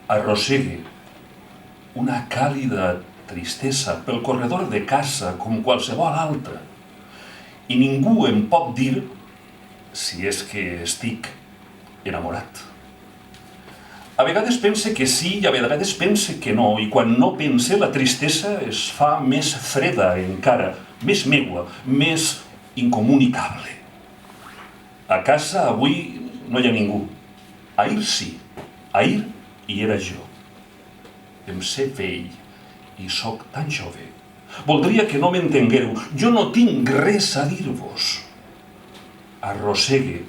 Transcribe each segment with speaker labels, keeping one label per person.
Speaker 1: Arrossegue una càlida tristesa pel corredor de casa com qualsevol altra i ningú em pot dir si és que estic enamorat. A vegades pense que sí i a vegades pense que no, i quan no pense la tristesa es fa més freda encara, més meua, més incomunicable. A casa avui no hi ha ningú. Ahir sí, ahir hi era jo. Em sé vell i sóc tan jove. Voldria que no m'entengueu. Jo no tinc res a dir-vos. Arrossegue,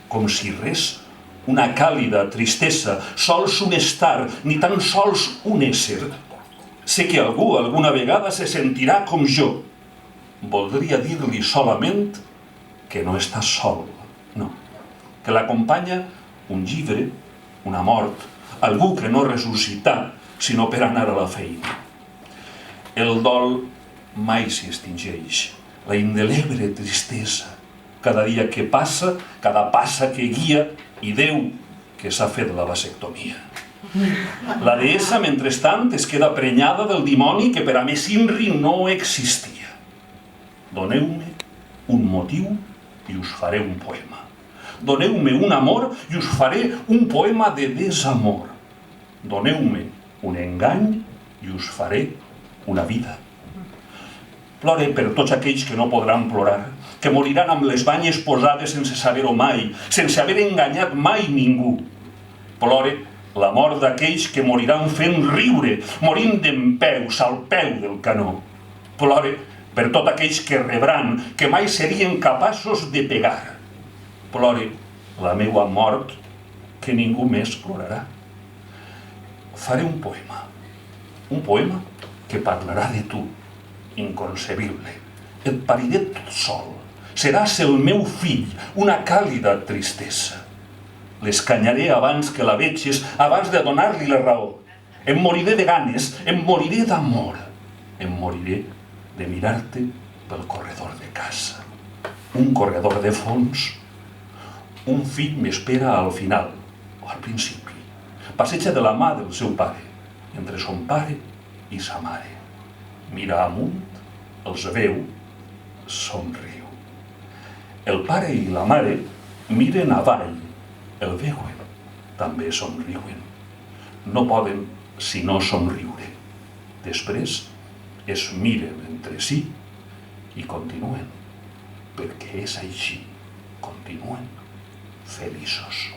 Speaker 1: com si res, una càlida tristesa, sols un estar, ni tan sols un ésser. Sé que algú alguna vegada se sentirà com jo. Voldria dir-li solament que no està sol, no. Que l'acompanya un llibre, una mort, algú que no ressuscità, sinó per anar a la feina. El dol mai s'hi extingeix, la indeleble tristesa, cada dia que passa, cada passa que guia, i Déu que s'ha fet la vasectomia. La deessa, mentrestant, es queda prenyada del dimoni que per a més Inri no existia. Doneu-me un motiu i us faré un poema. Doneu-me un amor i us faré un poema de desamor. Doneu-me un engany i us faré una vida. Plore per tots aquells que no podran plorar, que moriran amb les banyes posades sense saber-ho mai, sense haver enganyat mai ningú. Plore la mort d'aquells que moriran fent riure, morint dempeus al peu del canó. Plore per tots aquells que rebran, que mai serien capaços de pegar. Plore la meua mort, que ningú més plorarà. Faré un poema que parlarà de tu, inconcebible. Et pariré tot sol. Seràs el meu fill, una càlida tristesa. L'escanyaré abans que la veges, abans de donar-li la raó. Em moriré de ganes, em moriré d'amor. Em moriré de mirar-te pel corredor de casa. Un corredor de fons. Un fill m'espera al final, o al principi. Passeja de la mà del seu pare, entre son pare i sa mare. Mira amunt, els veu, somriu. El pare i la mare miren avall, el veuen, també somriuen. No poden sinó somriure. Després es miren entre si i continuen, perquè és així, continuen feliços.